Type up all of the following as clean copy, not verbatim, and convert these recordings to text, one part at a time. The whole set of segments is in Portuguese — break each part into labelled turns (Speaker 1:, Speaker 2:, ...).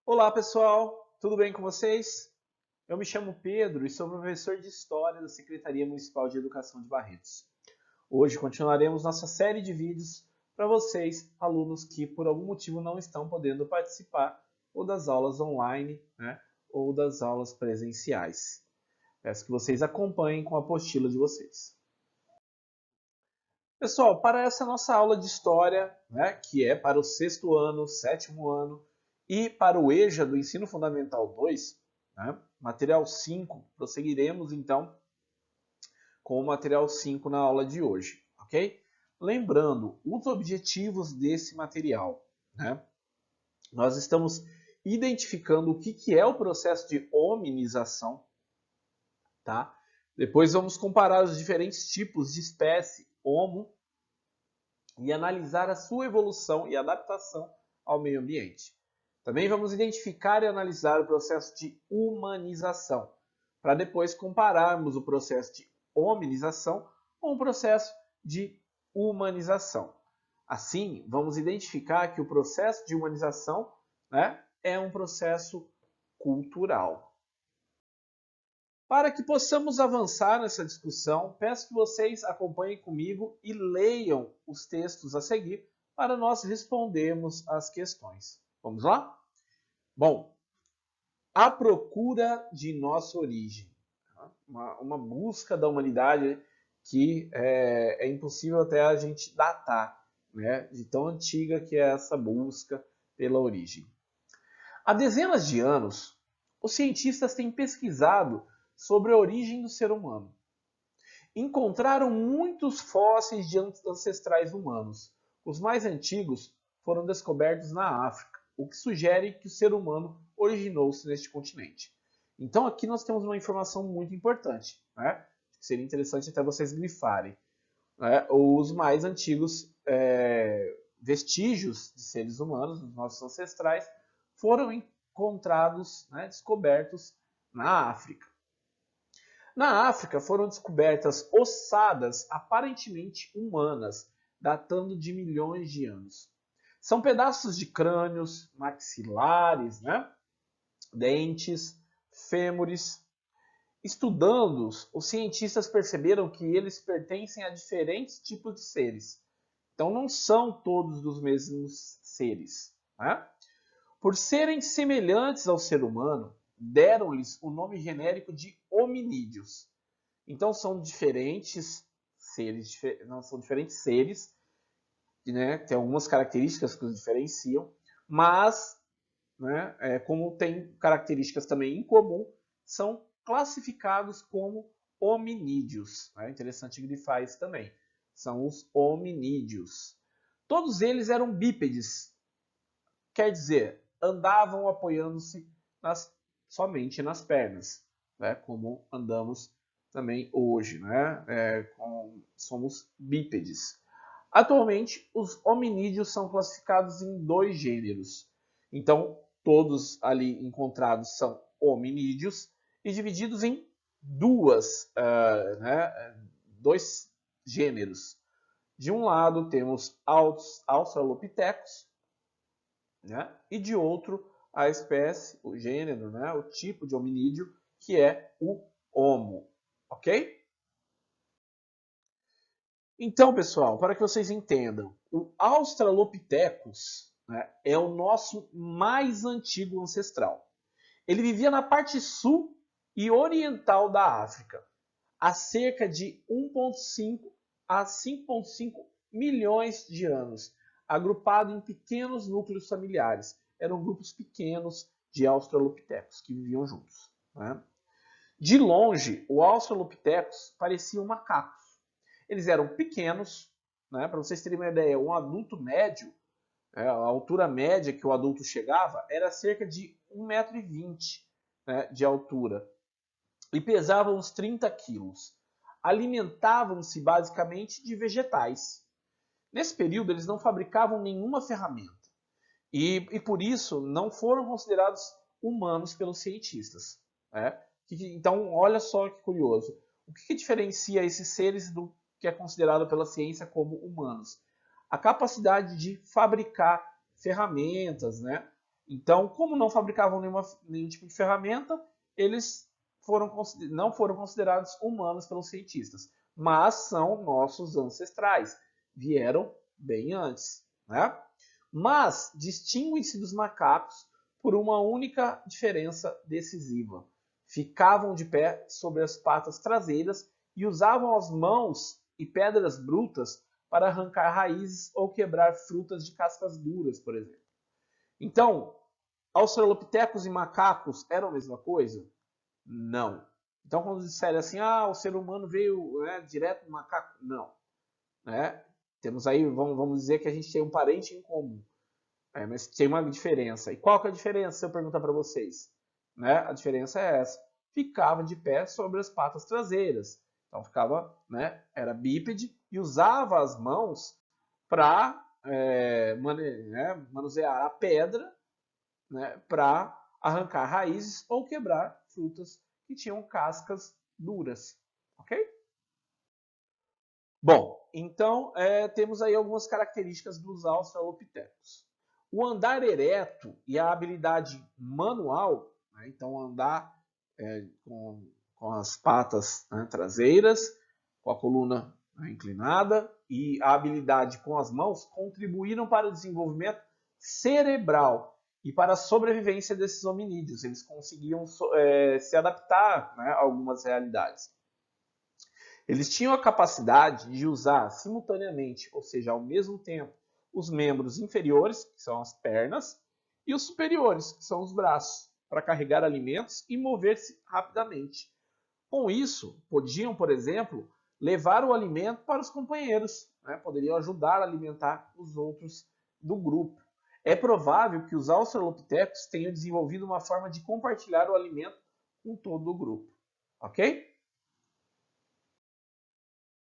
Speaker 1: Olá pessoal, tudo bem com vocês? Eu me chamo Pedro e sou professor de História da Secretaria Municipal de Educação de Barretos. Hoje continuaremos nossa série de vídeos para vocês, alunos que por algum motivo não estão podendo participar ou das aulas online, ou das aulas presenciais. Peço que vocês acompanhem com a apostila de vocês. Pessoal, para essa nossa aula de História, que é para o sexto ano, sétimo ano, e para o EJA do Ensino Fundamental 2, material 5, prosseguiremos então com o material 5 na aula de hoje, ok? Lembrando, os objetivos desse material, nós estamos identificando o que é o processo de hominização, tá? Depois vamos comparar os diferentes tipos de espécie Homo e analisar a sua evolução e adaptação ao meio ambiente. Também vamos identificar e analisar o processo de humanização, para depois compararmos o processo de hominização com o processo de humanização. Assim, vamos identificar que o processo de humanização, é um processo cultural. Para que possamos avançar nessa discussão, peço que vocês acompanhem comigo e leiam os textos a seguir para nós respondermos as questões. Vamos lá? Bom, a procura de nossa origem. Uma busca da humanidade que é impossível até a gente datar, de tão antiga que é essa busca pela origem. Há dezenas de anos, os cientistas têm pesquisado sobre a origem do ser humano. Encontraram muitos fósseis de ancestrais humanos. Os mais antigos foram descobertos na África, o que sugere que o ser humano originou-se neste continente. Então aqui nós temos uma informação muito importante, seria interessante até vocês grifarem. Os mais antigos vestígios de seres humanos, dos nossos ancestrais, foram encontrados, descobertos na África. Na África foram descobertas ossadas aparentemente humanas, datando de milhões de anos. São pedaços de crânios, maxilares, dentes, fêmures. Estudando-os, os cientistas perceberam que eles pertencem a diferentes tipos de seres. Então não são todos dos mesmos seres. Por serem semelhantes ao ser humano, deram-lhes o nome genérico de hominídeos. Então são diferentes seres, tem algumas características que os diferenciam, mas, como tem características também em comum, são classificados como hominídeos. É interessante grifar isso também. São os hominídeos. Todos eles eram bípedes, quer dizer, andavam apoiando-se somente nas pernas, como andamos também hoje, somos bípedes. Atualmente, os hominídeos são classificados em 2 gêneros. Então, todos ali encontrados são hominídeos e divididos em 2 gêneros. De um lado, temos australopithecus, e de outro, a espécie, o gênero, o tipo de hominídeo, que é o Homo, ok? Então, pessoal, para que vocês entendam, o Australopithecus é o nosso mais antigo ancestral. Ele vivia na parte sul e oriental da África, há cerca de 1,5 a 5,5 milhões de anos, agrupado em pequenos núcleos familiares. Eram grupos pequenos de Australopithecus que viviam juntos. De longe, o Australopithecus parecia um macaco. Eles eram pequenos, para vocês terem uma ideia, um adulto médio, a altura média que o adulto chegava era cerca de 1,20 m de altura e pesavam uns 30 quilos. Alimentavam-se basicamente de vegetais. Nesse período, eles não fabricavam nenhuma ferramenta e por isso não foram considerados humanos pelos cientistas. Então, olha só que curioso. O que diferencia esses seres do que é considerado pela ciência como humanos? A capacidade de fabricar ferramentas, Então, como não fabricavam nenhum tipo de ferramenta, eles não foram considerados humanos pelos cientistas, mas são nossos ancestrais, vieram bem antes, né? Mas distinguem-se dos macacos por uma única diferença decisiva. Ficavam de pé sobre as patas traseiras e usavam as mãos e pedras brutas para arrancar raízes ou quebrar frutas de cascas duras, por exemplo. Então, australopitecos e macacos eram a mesma coisa? Não. Então, quando disserem assim, o ser humano veio, né, direto do macaco, não. Né? Temos aí, vamos dizer que a gente tem um parente em comum. Mas tem uma diferença. E qual que é a diferença, se eu perguntar para vocês? Né? A diferença é essa. Ficava de pé sobre as patas traseiras. Então ficava, né, era bípede e usava as mãos para manusear a pedra, né, para arrancar raízes ou quebrar frutas que tinham cascas duras. Ok? Bom, então temos aí algumas características dos australopitecos. O andar ereto e a habilidade manual, né, então andar com as patas, né, traseiras, com a coluna, né, inclinada, e a habilidade com as mãos contribuíram para o desenvolvimento cerebral e para a sobrevivência desses hominídeos. Eles conseguiam se adaptar, né, a algumas realidades. Eles tinham a capacidade de usar simultaneamente, ou seja, ao mesmo tempo, os membros inferiores, que são as pernas, e os superiores, que são os braços, para carregar alimentos e mover-se rapidamente. Com isso, podiam, por exemplo, levar o alimento para os companheiros, né? Poderiam ajudar a alimentar os outros do grupo. É provável que os australopitecos tenham desenvolvido uma forma de compartilhar o alimento com todo o grupo. Ok?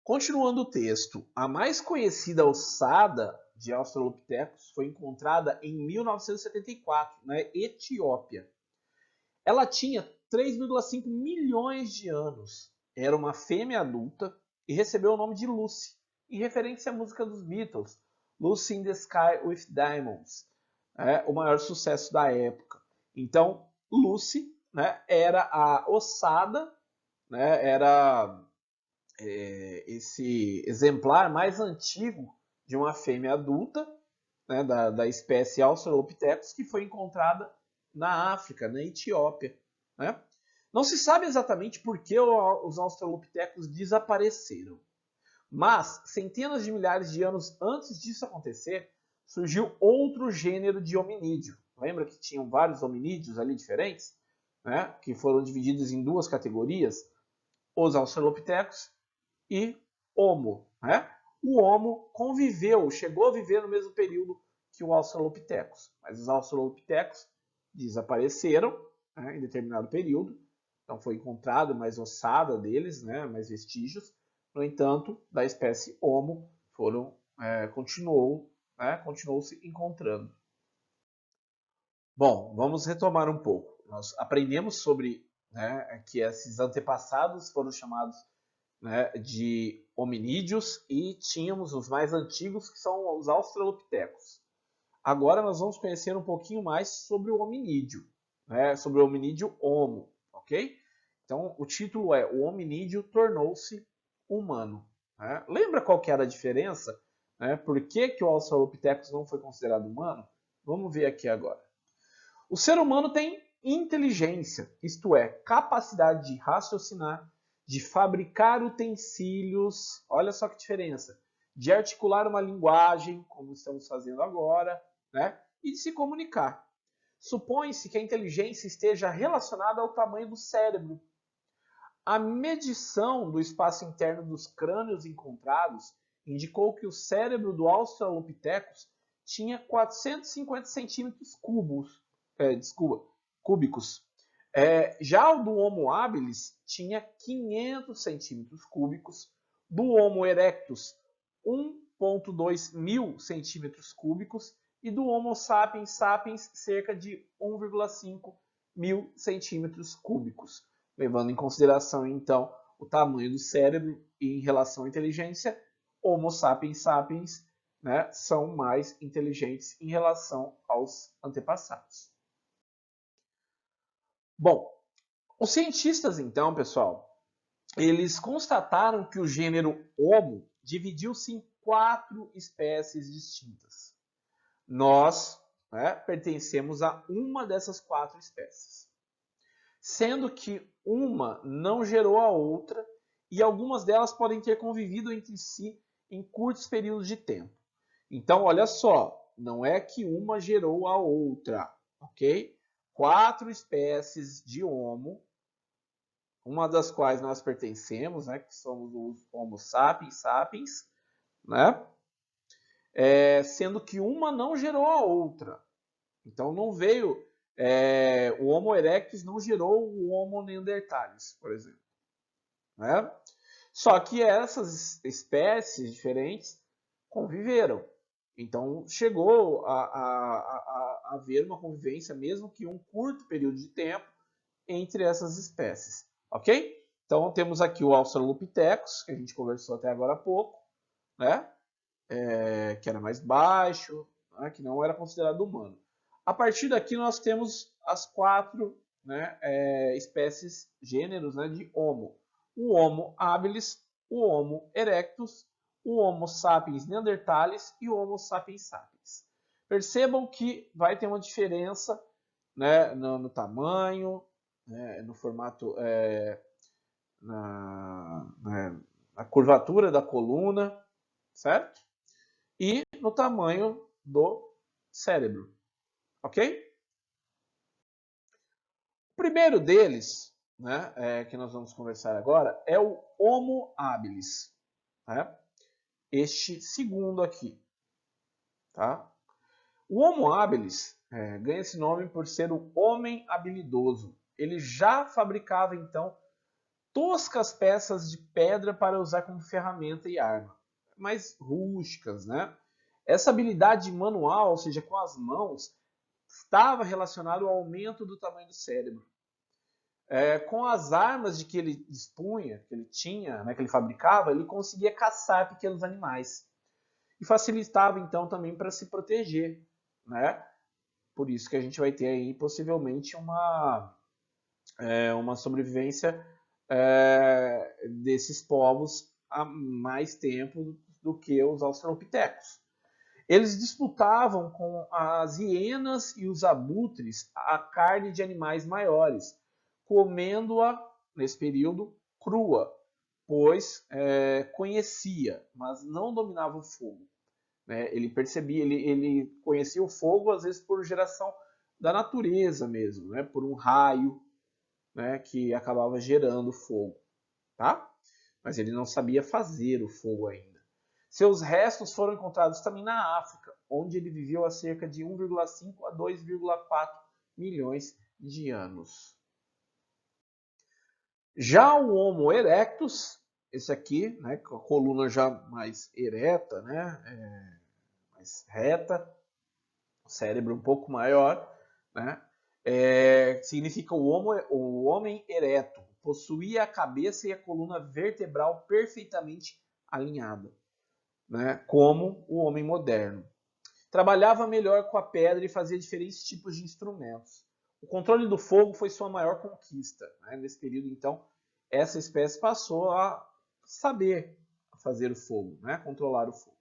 Speaker 1: Continuando o texto, a mais conhecida ossada de australopithecus foi encontrada em 1974, na Etiópia. Ela tinha 3,5 milhões de anos. Era uma fêmea adulta e recebeu o nome de Lucy, em referência à música dos Beatles, Lucy in the Sky with Diamonds, o maior sucesso da época. Então, Lucy, né, era a ossada, né, era esse exemplar mais antigo de uma fêmea adulta, né, da espécie Australopithecus, que foi encontrada na África, na Etiópia. Né? Não se sabe exatamente por que os Australopithecus desapareceram, mas centenas de milhares de anos antes disso acontecer, surgiu outro gênero de hominídeo. Lembra que tinham vários hominídeos ali diferentes, né, que foram divididos em duas categorias? Os Australopithecus e Homo. Né? O Homo conviveu, chegou a viver no mesmo período que o Australopithecus, mas os Australopithecus desapareceram, né, em determinado período, então foi encontrado mais ossada deles, né, mais vestígios. No entanto, da espécie Homo continuou se encontrando. Bom, vamos retomar um pouco. Nós aprendemos sobre, né, que esses antepassados foram chamados, né, de hominídeos e tínhamos os mais antigos, que são os australopithecus. Agora nós vamos conhecer um pouquinho mais sobre o hominídeo, né, sobre o hominídeo Homo, ok? Então o título é O Hominídeo Tornou-se Humano. Né? Lembra qual que era a diferença? Né? Por que o Australopithecus não foi considerado humano? Vamos ver aqui agora. O ser humano tem inteligência, isto é, capacidade de raciocinar, de fabricar utensílios, olha só que diferença, de articular uma linguagem, como estamos fazendo agora, né? E de se comunicar. Supõe-se que a inteligência esteja relacionada ao tamanho do cérebro. A medição do espaço interno dos crânios encontrados indicou que o cérebro do Australopithecus tinha 450 centímetros cúbicos. Já o do Homo habilis tinha 500 centímetros cúbicos, do Homo erectus 1,2 mil centímetros cúbicos e do Homo sapiens sapiens cerca de 1,5 mil centímetros cúbicos. Levando em consideração, então, o tamanho do cérebro e em relação à inteligência, Homo sapiens sapiens, né, são mais inteligentes em relação aos antepassados. Bom, os cientistas então, pessoal, eles constataram que o gênero Homo dividiu-se em 4 espécies distintas. Nós, né, pertencemos a uma dessas 4 espécies, sendo que uma não gerou a outra e algumas delas podem ter convivido entre si em curtos períodos de tempo. Então, olha só, não é que uma gerou a outra, ok? 4 espécies de Homo, uma das quais nós pertencemos, né, que somos os Homo sapiens sapiens, né? Sendo que uma não gerou a outra. Então não veio, o Homo erectus não gerou o Homo neanderthalis, por exemplo. Né? Só que essas espécies diferentes conviveram. Então chegou a haver uma convivência, mesmo que um curto período de tempo, entre essas espécies. Ok? Então temos aqui o Australopithecus, que a gente conversou até agora há pouco, né? Que era mais baixo, né? Que não era considerado humano. A partir daqui nós temos as 4, né, espécies, gêneros, né, de Homo. O Homo habilis, o Homo erectus, o Homo sapiens neanderthalis e o Homo sapiens sapiens. Percebam que vai ter uma diferença, né, no tamanho, né, no formato, na curvatura da coluna, certo? E no tamanho do cérebro, ok? O primeiro deles, né, que nós vamos conversar agora, é o Homo habilis. Né? Este segundo aqui. Tá? O Homo habilis ganha esse nome por ser o homem habilidoso. Ele já fabricava, então, toscas peças de pedra para usar como ferramenta e arma, mais rústicas, né? Essa habilidade manual, ou seja, com as mãos, estava relacionado ao aumento do tamanho do cérebro. Com as armas de que ele dispunha, que ele tinha, né, que ele fabricava, ele conseguia caçar pequenos animais. E facilitava, então, também para se proteger. Né? Por isso que a gente vai ter aí, possivelmente, uma sobrevivência desses povos há mais tempo do que os australopitecos. Eles disputavam com as hienas e os abutres a carne de animais maiores, comendo-a, nesse período, crua, pois conhecia, mas não dominava o fogo. Né? Ele percebia, ele conhecia o fogo, às vezes, por geração da natureza mesmo, né? Por um raio, né, que acabava gerando fogo. Tá? Mas ele não sabia fazer o fogo ainda. Seus restos foram encontrados também na África, onde ele viveu há cerca de 1,5 a 2,4 milhões de anos. Já o Homo erectus, esse aqui, né, com a coluna já mais ereta, né, mais reta, o cérebro um pouco maior, né, significa o homem ereto. Possuía a cabeça e a coluna vertebral perfeitamente alinhada, né, como o homem moderno. Trabalhava melhor com a pedra e fazia diferentes tipos de instrumentos. O controle do fogo foi sua maior conquista. Né? Nesse período, então, essa espécie passou a saber fazer o fogo, né? Controlar o fogo.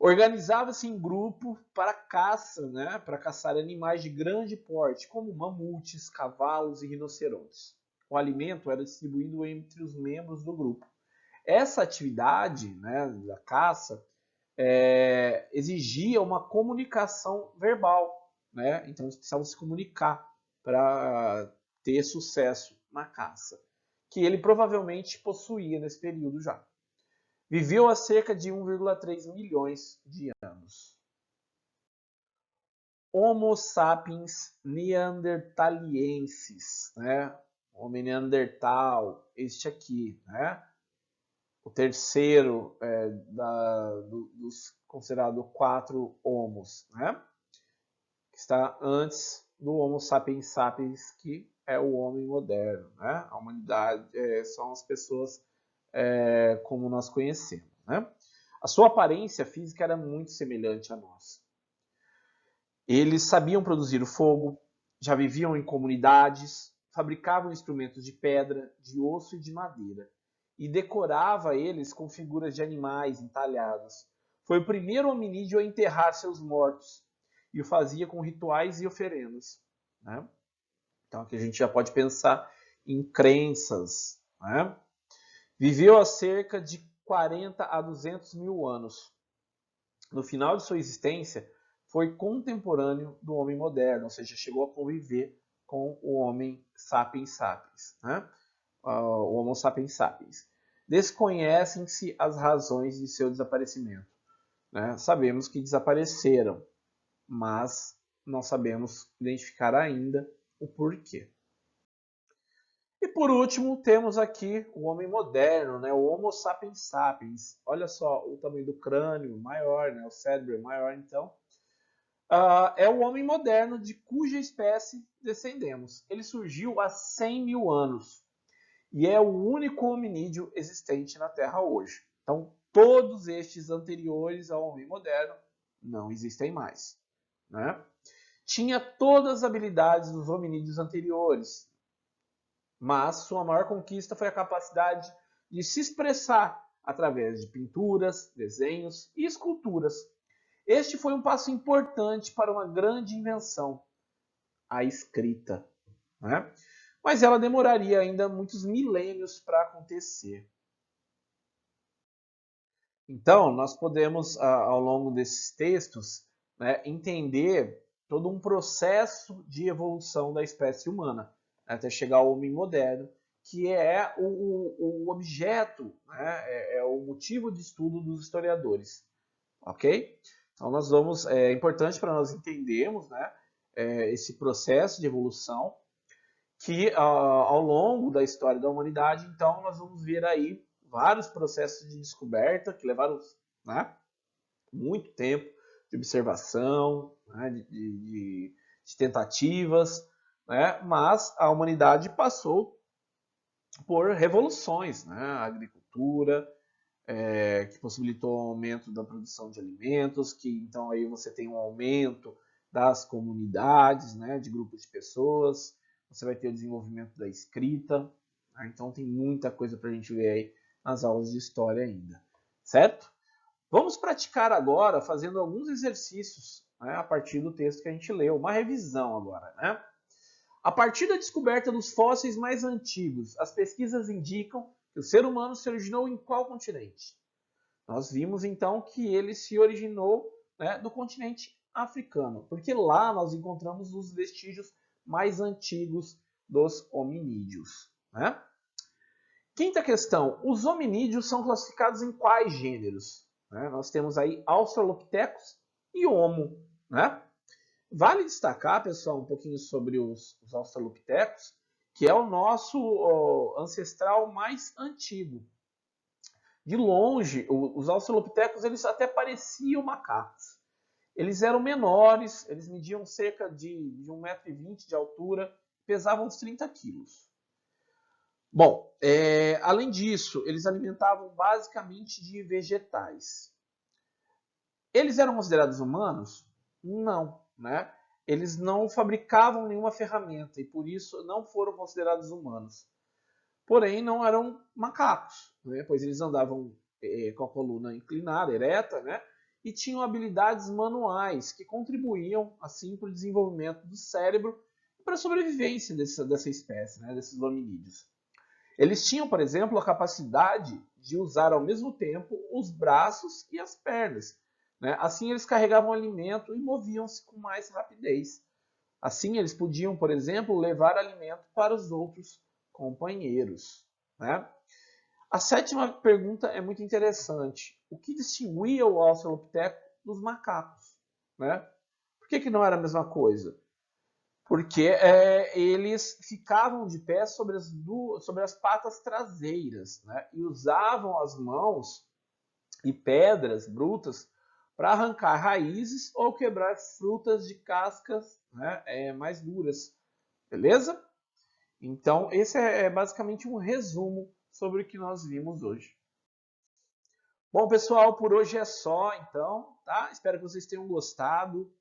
Speaker 1: Organizava-se em grupo para caça, né? Para caçar animais de grande porte, como mamutes, cavalos e rinocerontes. O alimento era distribuído entre os membros do grupo. Essa atividade, né, da caça exigia uma comunicação verbal, né? Então eles precisavam se comunicar para ter sucesso na caça, que ele provavelmente possuía nesse período já. Viveu há cerca de 1,3 milhões de anos. Homo sapiens neandertaliensis, né? Homem neandertal, este aqui, né? O terceiro dos considerados 4 homos, né? Que está antes do Homo sapiens sapiens, que é o homem moderno, né? A humanidade são as pessoas como nós conhecemos, né? A sua aparência física era muito semelhante à nossa. Eles sabiam produzir o fogo, já viviam em comunidades, fabricavam instrumentos de pedra, de osso e de madeira, e decorava eles com figuras de animais entalhadas. Foi o primeiro hominídeo a enterrar seus mortos, e o fazia com rituais e oferendas. Né? Então aqui a gente já pode pensar em crenças. Né? Viveu há cerca de 40 a 200 mil anos. No final de sua existência, foi contemporâneo do homem moderno, ou seja, chegou a conviver com o homem sapiens sapiens, né? O Homo sapiens sapiens. Desconhecem-se as razões de seu desaparecimento. Né? Sabemos que desapareceram, mas não sabemos identificar ainda o porquê. E por último, temos aqui o homem moderno, né? O Homo sapiens sapiens. Olha só o tamanho do crânio maior, né? O cérebro é maior, então. É o homem moderno de cuja espécie descendemos. Ele surgiu há 100 mil anos e é o único hominídeo existente na Terra hoje. Então, todos estes anteriores ao homem moderno não existem mais. Né? Tinha todas as habilidades dos hominídeos anteriores, mas sua maior conquista foi a capacidade de se expressar através de pinturas, desenhos e esculturas. Este foi um passo importante para uma grande invenção, a escrita. Né? Mas ela demoraria ainda muitos milênios para acontecer. Então, nós podemos, ao longo desses textos, né, entender todo um processo de evolução da espécie humana, até chegar ao homem moderno, que é o objeto, né, é o motivo de estudo dos historiadores. Ok? Então, nós vamos, é importante para nós entendermos, né, esse processo de evolução que ao longo da história da humanidade, então, nós vamos ver aí vários processos de descoberta que levaram, né, muito tempo de observação, né, de tentativas, né, mas a humanidade passou por revoluções, né, a agricultura, que possibilitou o aumento da produção de alimentos, que então aí você tem um aumento das comunidades, né, de grupos de pessoas, você vai ter o desenvolvimento da escrita, né, então tem muita coisa para a gente ver aí nas aulas de história ainda, certo? Vamos praticar agora fazendo alguns exercícios, né, a partir do texto que a gente leu, uma revisão agora, né? A partir da descoberta dos fósseis mais antigos, as pesquisas indicam que o ser humano se originou em qual continente? Nós vimos então que ele se originou, né, do continente africano, porque lá nós encontramos os vestígios mais antigos dos hominídeos. Né? Quinta questão: os hominídeos são classificados em quais gêneros? Né? Nós temos aí Australopithecus e Homo. Né? Vale destacar, pessoal, um pouquinho sobre os Australopithecus, que é o nosso ancestral mais antigo. De longe, os Australopithecus eles até pareciam macacos. Eles eram menores, eles mediam cerca de 1,20 m de altura, pesavam uns 30 quilos. Bom, além disso, eles alimentavam basicamente de vegetais. Eles eram considerados humanos? Não, né? Eles não fabricavam nenhuma ferramenta e por isso não foram considerados humanos. Porém, não eram macacos, né? Pois eles andavam com a coluna inclinada, ereta, né? E tinham habilidades manuais que contribuíam assim para o desenvolvimento do cérebro e para a sobrevivência dessa espécie, né? Desses hominídeos. Eles tinham, por exemplo, a capacidade de usar ao mesmo tempo os braços e as pernas. Né? Assim, eles carregavam alimento e moviam-se com mais rapidez. Assim, eles podiam, por exemplo, levar alimento para os outros companheiros. Né? A sétima pergunta é muito interessante. O que distinguia o Australopithecus dos macacos? Né? Por que não era a mesma coisa? Porque eles ficavam de pé sobre as patas traseiras, né? E usavam as mãos e pedras brutas para arrancar raízes ou quebrar frutas de cascas, né, mais duras. Beleza? Então, esse é basicamente um resumo sobre o que nós vimos hoje. Bom, pessoal, por hoje é só, então, tá? Espero que vocês tenham gostado.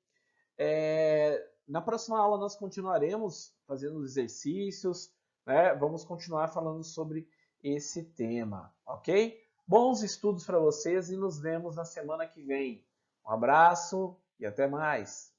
Speaker 1: Na próxima aula nós continuaremos fazendo os exercícios, né? Vamos continuar falando sobre esse tema, ok? Bons estudos para vocês e nos vemos na semana que vem. Um abraço e até mais!